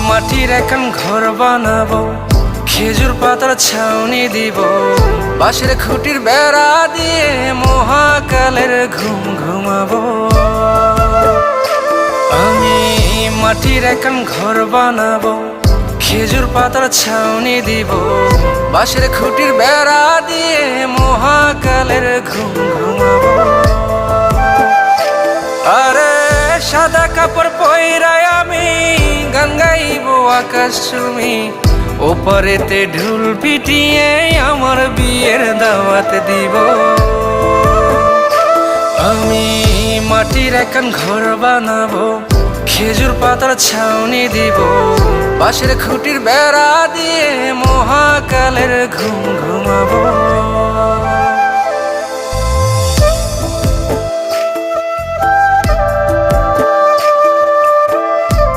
মাটির এখন ঘর বানাবো, খেজুর পাতার ছাউনি দিব, বাঁশের খুঁটির বেড়া দিয়ে মহাকালের ঘুম ঘুমাবো। আমি মাটির এখন ঘর বানাবো, খেজুর পাতার ছাউনি দিব, বাঁশের খুঁটির বেড়া দিয়ে মহাকালের ঘুম ঘুমাবো। আরে সাদা কাপড় পইরাই আমি গান গাইবো আকাশ চুমি, ওপারেতে ঢোল পিটিয়ে আমার বিয়ের দাওয়াত দিব। আমি মাটির এখন ঘর বানাবো, খেজুর পাতার ছাউনি দিব, বাঁশের খুঁটির বেড়া দিয়ে মহাকালের ঘুম ঘুমাবো।